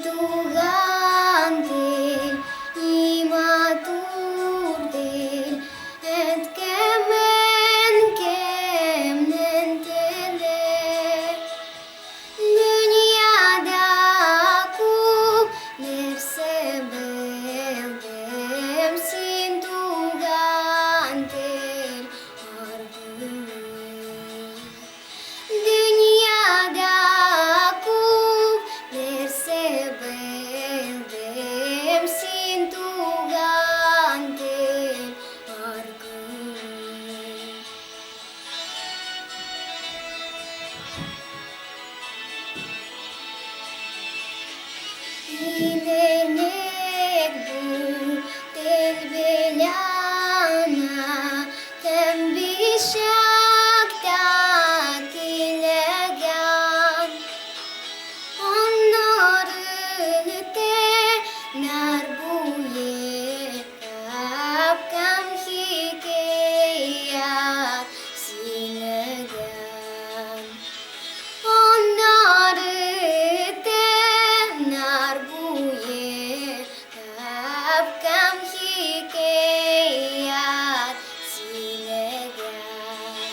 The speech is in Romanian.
Tugan til imatur til et kemen kemnen teler dünyada kup nerse beldem sin Tugan til argıver dünyada kup nerse beldem sin Tugan til argıver İlenek bu tel belana tembişakta kilegan onları te narbuye kapkam hikayat silegan onları te narbuye kapkam hikayat silegan